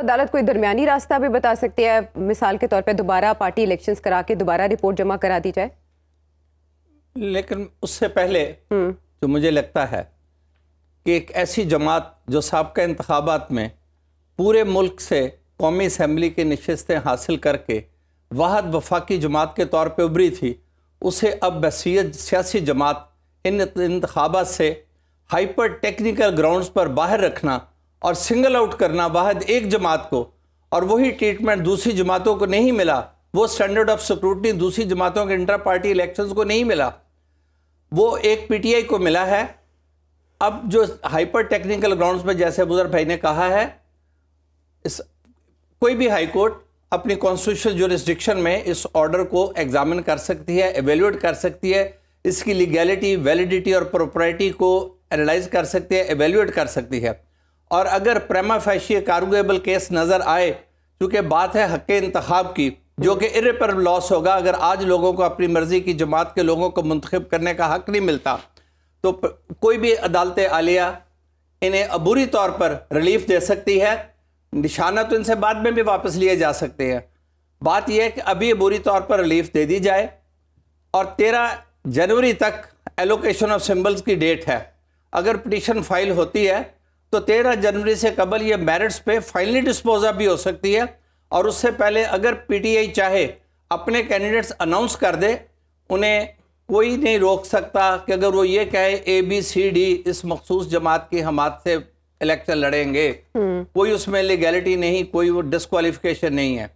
عدالت کوئی درمیانی راستہ بھی بتا سکتی ہے؟ مثال کے طور پہ دوبارہ پارٹی الیکشنز کرا کے دوبارہ رپورٹ جمع کرا دی جائے؟ لیکن اس سے پہلے جو مجھے لگتا ہے کہ ایک ایسی جماعت جو سابقہ انتخابات میں پورے ملک سے قومی اسمبلی کی نشستیں حاصل کر کے واحد وفاقی جماعت کے طور پہ ابھری تھی، اسے اب بحیثیت سیاسی جماعت ان انتخابات سے ہائپر ٹیکنیکل گراؤنڈز پر باہر رکھنا اور سنگل آؤٹ کرنا واحد ایک جماعت کو، اور وہی ٹریٹمنٹ دوسری جماعتوں کو نہیں ملا، وہ سٹینڈرڈ آف سکروٹنی دوسری جماعتوں کے انٹر پارٹی الیکشنز کو نہیں ملا، وہ ایک پی ٹی آئی کو ملا ہے۔ اب جو ہائپر ٹیکنیکل گراؤنڈز میں جیسے ابوذر بھائی نے کہا ہے، کوئی بھی ہائی کورٹ اپنی کانسٹیٹیوشنل جورسڈکشن میں اس آرڈر کو ایگزامن کر سکتی ہے، ایویلویٹ کر سکتی ہے، اس کی لیگیلٹی، ویلیڈیٹی اور پروپرائٹی کو انالائز کر سکتی ہے، ایویلویٹ کر سکتی ہے، اور اگر پریما فیشی کارگویبل کیس نظر آئے، چونکہ بات ہے حق انتخاب کی جو کہ irreparable لاس ہوگا، اگر آج لوگوں کو اپنی مرضی کی جماعت کے لوگوں کو منتخب کرنے کا حق نہیں ملتا تو کوئی بھی عدالت عالیہ انہیں عبوری طور پر ریلیف دے سکتی ہے، نشانہ تو ان سے بعد میں بھی واپس لیے جا سکتے ہیں۔ بات یہ ہے کہ ابھی عبوری طور پر ریلیف دے دی جائے، اور 13 جنوری تک ایلوکیشن آف سمبلز کی ڈیٹ ہے۔ اگر پٹیشن فائل ہوتی ہے تو 13 جنوری سے قبل یہ میرٹس پہ فائنلی ڈسپوزا بھی ہو سکتی ہے، اور اس سے پہلے اگر پی ٹی آئی چاہے اپنے کینڈیڈیٹس اناؤنس کر دے، انہیں کوئی نہیں روک سکتا کہ اگر وہ یہ کہے اے بی سی ڈی اس مخصوص جماعت کی حمایت سے الیکشن لڑیں گے، کوئی اس میں لیگیلٹی نہیں، کوئی وہ ڈسکوالیفیکیشن نہیں ہے۔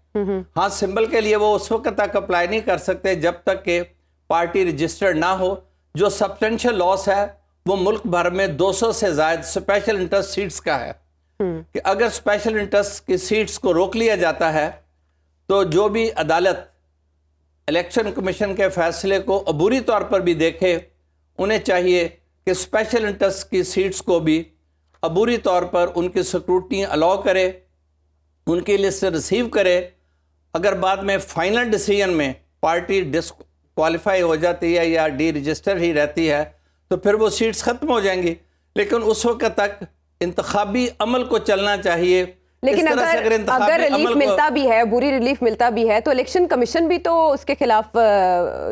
ہاں، سمبل کے لیے وہ اس وقت تک اپلائی نہیں کر سکتے جب تک کہ پارٹی رجسٹرڈ نہ ہو۔ جو سبسٹینشل لاس ہے وہ ملک بھر میں 200 سے زائد اسپیشل انٹرسٹ سیٹس کا ہے، کہ اگر اسپیشل انٹرسٹ کی سیٹس کو روک لیا جاتا ہے تو جو بھی عدالت الیکشن کمیشن کے فیصلے کو عبوری طور پر بھی دیکھے، انہیں چاہیے کہ اسپیشل انٹرسٹ کی سیٹس کو بھی عبوری طور پر ان کی سکروٹنی الاؤ کرے، ان کی لسٹ ریسیو کرے۔ اگر بعد میں فائنل ڈیسیژن میں پارٹی ڈسکوالیفائی ہو جاتی ہے یا ڈی رجسٹر ہی رہتی ہے تو پھر وہ سیٹس ختم ہو جائیں گی، لیکن اس وقت تک انتخابی عمل کو چلنا چاہیے۔ لیکن اگر ریلیف ملتا بھی ہے، بری ریلیف ملتا بھی ہے تو الیکشن کمیشن بھی تو اس کے خلاف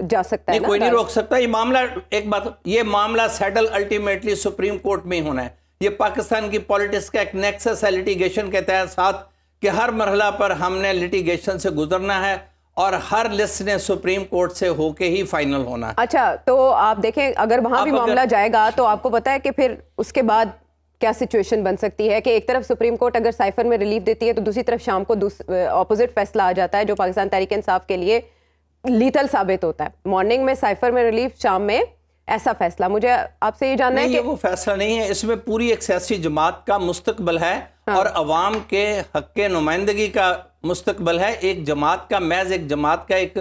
جا سکتا ہے، کوئی نہیں روک سکتا۔ یہ معاملہ، ایک بات، یہ معاملہ سیٹل الٹیمیٹلی سپریم کورٹ میں ہی ہونا ہے۔ یہ پاکستان کی پولیٹکس کا ایک نیکسس ہے لیٹیگیشن کے تحت ساتھ، کہ ہر مرحلہ پر ہم نے لیٹیگیشن سے گزرنا ہے اور ہر لسٹ نے سپریم کورٹ سے ہو کے ہی فائنل ہونا ہے۔ اچھا، تو آپ دیکھیں اگر وہاں بھی معاملہ جائے گا تو آپ کو پتا ہے کہ پھر اس کے بعد کیا سچویشن بن سکتی ہے، کہ ایک طرف سپریم کورٹ اگر سائفر میں ریلیف دیتی ہے تو دوسری طرف شام کو اپوزٹ فیصلہ آ جاتا ہے جو پاکستان تحریک انصاف کے لیے لیتل ثابت ہوتا ہے۔ مارننگ میں سائفر میں ریلیف، شام میں ایسا فیصلہ۔ مجھے آپ سے یہ جاننا ہے کہ وہ فیصلہ نہیں ہے، اس میں پوری ایک سیاسی جماعت کا مستقبل ہے اور عوام کے حق کے نمائندگی کا مستقبل ہے۔ ایک جماعت کا، محض ایک جماعت کا ایک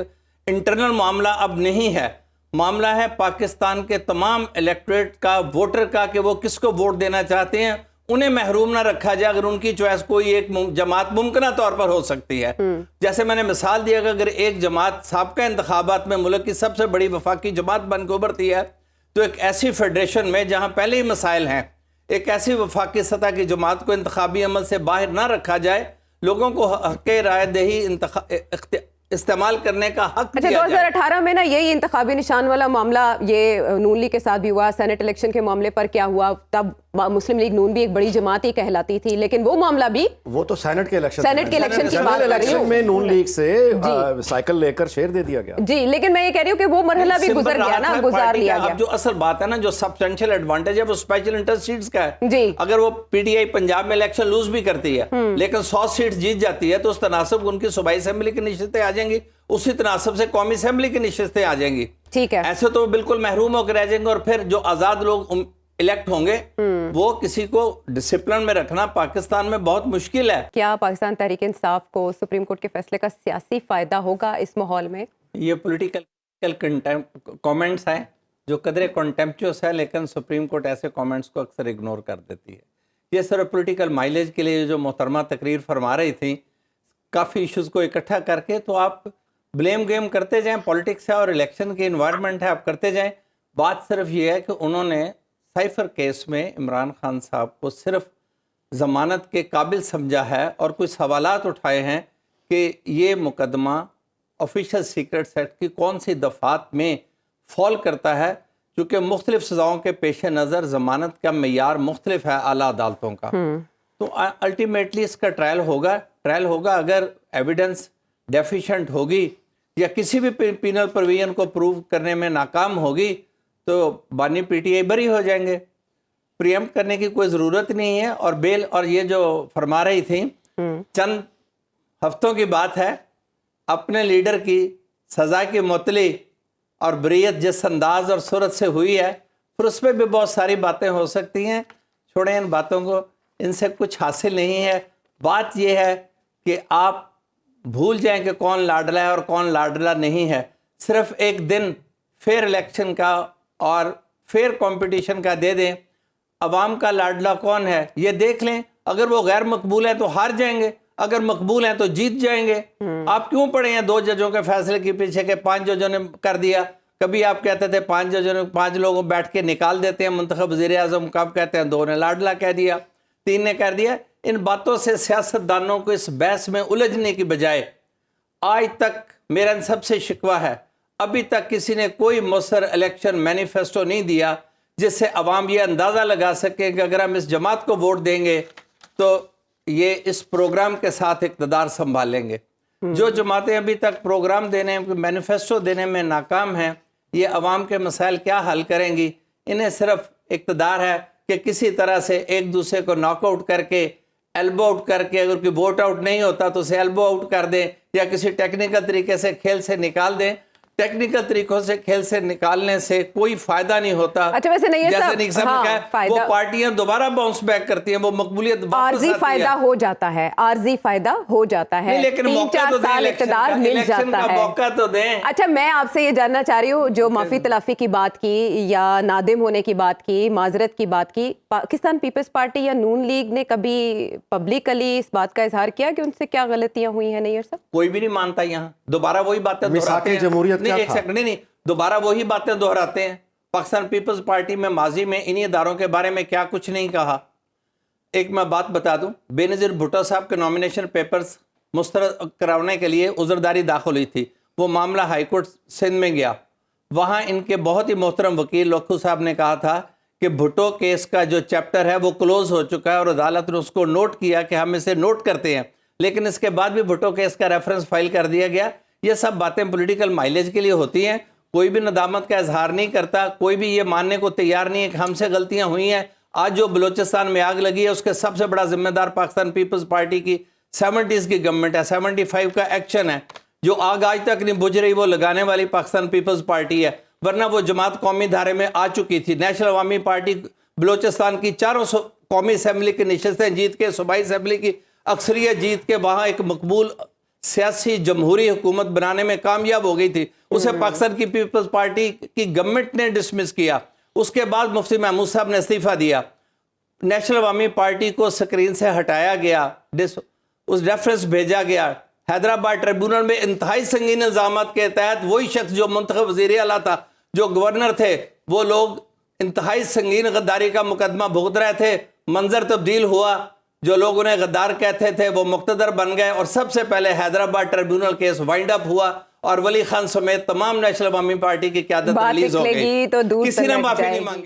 انٹرنل معاملہ اب نہیں ہے، معاملہ ہے پاکستان کے تمام الیکٹریٹ کا، ووٹر کا، کہ وہ کس کو ووٹ دینا چاہتے ہیں، انہیں محروم نہ رکھا جائے اگر ان کی چوائس کوئی ایک جماعت ممکنہ طور پر ہو سکتی ہے۔ جیسے میں نے مثال دیا کہ اگر ایک جماعت سابقہ انتخابات میں ملک کی سب سے بڑی وفاقی جماعت بن کے ابھرتی ہے تو ایک ایسی فیڈریشن میں جہاں پہلے ہی مسائل ہیں، ایک ایسی وفاقی سطح کی جماعت کو انتخابی عمل سے باہر نہ رکھا جائے، لوگوں کو حق رائے دہی استعمال کرنے کا حق دیا جائے۔ 2018 میں نا یہی انتخابی نشان والا معاملہ یہ نون لیگ کے ساتھ بھی ہوا۔ سینٹ الیکشن کے معاملے پر کیا ہوا؟ تب مسلم لیگ نون بھی ایک بڑی جماعت ہی کہلاتی تھی، لیکن وہ معاملہ بھی، وہ تو سینٹ کے الیکشن کی بات کر رہی ہوں، میں نون لیگ سے سائیکل لے کر شیر دے دیا گیا۔ جی، لیکن میں یہ کہہ رہی ہوں کہ وہ مرحلہ بھی گزر گیا نا، گزار لیا گیا۔ اب جو اصل بات ہے نا، جو سبسٹینشل ایڈوانٹیج ہے وہ اسپیشل انٹرسٹ سیٹس کا ہے۔ جی، اگر وہ پی ٹی آئی پنجاب میں الیکشن لوز بھی کرتی ہے لیکن 100 سیٹس جیت جاتی ہے تو اس تناسب ان کی صوبائی اسمبلی کی نشستیں آ جائیں گی، اسی تناسب سے قومی اسمبلی کی نشستیں آ جائیں گی۔ ٹھیک ہے، ایسے تو بالکل محروم ہو کے رہ جائیں گے، اور پھر جو آزاد لوگ الیکٹ ہوں گے وہ کسی کو ڈسپلن میں رکھنا پاکستان میں بہت مشکل ہے۔ کیا پاکستان تحریک انصاف کو سپریم کورٹ کے فیصلے کا سیاسی فائدہ ہوگا اس ماحول میں؟ یہ پولیٹیکل کامنٹس ہیں جو قدرے کنٹمپچوس ہے، لیکن سپریم کورٹ ایسے کامنٹس کو اکثر اگنور کر دیتی ہے۔ یہ صرف پولیٹیکل مائلیج کے لیے جو محترمہ تقریر فرما رہی تھیں، کافی ایشوز کو اکٹھا کر کے، تو آپ بلیم گیم کرتے جائیں، پولیٹکس ہے اور الیکشن کی انوائرمنٹ ہے، آپ کرتے جائیں۔ بات صرف یہ ہے کہ انہوں نے سائفر کیس میں عمران خان صاحب کو صرف ضمانت کے قابل سمجھا ہے اور کچھ سوالات اٹھائے ہیں کہ یہ مقدمہ آفیشل سیکرٹس ایکٹ کی کون سی دفعات میں فال کرتا ہے، چونکہ مختلف سزاؤں کے پیش نظر ضمانت کا معیار مختلف ہے اعلیٰ عدالتوں کا. تو الٹیمیٹلی اس کا ٹرائل ہوگا اگر ایویڈنس ڈیفیشنٹ ہوگی یا کسی بھی پینل پروویژن کو پروو کرنے میں ناکام ہوگی تو بانی پی ٹی آئی بری ہو جائیں گے. پریمپٹ کرنے کی کوئی ضرورت نہیں ہے. اور بیل اور یہ جو فرما رہی تھیں چند ہفتوں کی بات ہے، اپنے لیڈر کی سزا کی معطلی اور بریت جس انداز اور صورت سے ہوئی ہے، پھر اس پہ بھی بہت ساری باتیں ہو سکتی ہیں. چھوڑیں ان باتوں کو، ان سے کچھ حاصل نہیں ہے. بات یہ ہے کہ آپ بھول جائیں کہ کون لاڈلا ہے اور کون لاڈلا نہیں ہے. صرف ایک دن فیئر الیکشن کا اور فیئر کمپٹیشن کا دے دیں. عوام کا لاڈلا کون ہے یہ دیکھ لیں. اگر وہ غیر مقبول ہیں تو ہار جائیں گے، اگر مقبول ہیں تو جیت جائیں گے. آپ کیوں پڑے ہیں 2 ججوں کے فیصلے کے پیچھے کہ 5 ججوں نے کر دیا؟ کبھی آپ کہتے تھے 5 ججوں نے 5 لوگوں بیٹھ کے نکال دیتے ہیں منتخب وزیر اعظم، کب کہتے ہیں 2 نے لاڈلا کہہ دیا، 3 نے کر دیا. ان باتوں سے سیاستدانوں کو اس بحث میں الجھنے کی بجائے، آج تک میرا ان سب سے شکوہ ہے، ابھی تک کسی نے کوئی مؤثر الیکشن مینیفیسٹو نہیں دیا جس سے عوام یہ اندازہ لگا سکے کہ اگر ہم اس جماعت کو ووٹ دیں گے تو یہ اس پروگرام کے ساتھ اقتدار سنبھال لیں گے. جو جماعتیں ابھی تک پروگرام دینے مینیفیسٹو دینے میں ناکام ہیں، یہ عوام کے مسائل کیا حل کریں گی؟ انہیں صرف اقتدار ہے کہ کسی طرح سے ایک دوسرے کو ناک آؤٹ کر کے، ایلبو آؤٹ کر کے، اگر کوئی ووٹ آؤٹ نہیں ہوتا تو اسے ایلبو آؤٹ کر دیں یا کسی ٹیکنیکل طریقے سے کھیل سے نکال دیں. ٹیکنیکل طریقوں سے کھیل سے نکالنے سے کوئی فائدہ نہیں ہوتا. اچھا ویسے نہیں جیسے نیک صاحب نے کہا وہ پارٹیاں دوبارہ باؤنس بیک کرتی ہیں، وہ مقبولیت عارضی فائدہ ہو جاتا ہے، عارضی فائدہ ہو جاتا ہے. لیکن 3-4 سال اقتدار مل جاتا ہے. موقع تو دیں. اچھا میں آپ سے یہ جاننا چاہ رہی ہوں، جو معافی تلافی کی بات کی یا نادم ہونے کی بات کی، معذرت کی بات کی، پاکستان پیپلز پارٹی یا نون لیگ نے کبھی پبلکلی اس بات کا اظہار کیا کہ ان سے کیا غلطیاں ہوئی ہیں؟ نہیں صاحب کوئی بھی نہیں مانتا. یہاں دوبارہ وہی باتیں دہراتے ہیں. جمہوریت کیا تھا؟ نہیں دوبارہ وہی باتیں دہراتے ہیں. پاکستان پیپلز پارٹی میں ماضی میں انہی اداروں کے بارے میں کیا کچھ نہیں کہا. ایک میں بات بتا دوں، بے نظیر بھٹو صاحب کے نامینیشن پیپرز مسترد کرانے کے لیے عذرداری داخل ہوئی تھی. وہ معاملہ ہائی کورٹ سندھ میں گیا. وہاں ان کے بہت ہی محترم وکیل لکھو صاحب نے کہا تھا کہ بھٹو کیس کا جو چیپٹر ہے وہ کلوز ہو چکا ہے اور عدالت نے اس کو نوٹ کیا کہ ہم اسے نوٹ کرتے ہیں، لیکن اس کے بعد بھی بھٹو کیس کا ریفرنس فائل کر دیا گیا. یہ سب باتیں پولیٹیکل مائلیج کے لیے ہوتی ہیں. کوئی بھی ندامت کا اظہار نہیں کرتا، کوئی بھی یہ ماننے کو تیار نہیں ہے کہ ہم سے غلطیاں ہوئی ہیں. آج جو بلوچستان میں آگ لگی ہے اس کے سب سے بڑا ذمہ دار پاکستان پیپلز پارٹی کی 70s کی گورنمنٹ ہے. 75 کا ایکشن ہے. جو آگ آج تک نہیں بجھ رہی وہ لگانے والی پاکستان پیپلز پارٹی ہے، ورنہ وہ جماعت قومی دھارے میں آ چکی تھی. نیشنل عوامی پارٹی بلوچستان کی 4 قومی اسمبلی کی نشستیں جیت کے، صوبائی اسمبلی کی اکثریت جیت کے وہاں ایک مقبول سیاسی جمہوری حکومت بنانے میں کامیاب ہو گئی تھی. اسے پاکستان کی پیپلز پارٹی کی گورنمنٹ نے ڈسمس کیا. اس کے بعد مفتی محمود صاحب نے استعفیٰ دیا. نیشنل عوامی پارٹی کو سکرین سے ہٹایا گیا، اس ریفرنس بھیجا گیا. حیدرآباد ٹریبونل میں انتہائی سنگین الزامات کے تحت وہی شخص جو منتخب وزیر اعلیٰ تھا، جو گورنر تھے، وہ لوگ انتہائی سنگین غداری کا مقدمہ بھگت رہے تھے. منظر تبدیل ہوا. جو لوگ انہیں غدار کہتے تھے وہ مقتدر بن گئے اور سب سے پہلے حیدرآباد ٹریبونل کیس وائنڈ اپ ہوا اور ولی خان سمیت تمام نیشنل عوامی پارٹی کی قیادت ریلیز ہو گئی. کسی نے معافی نہیں مانگی.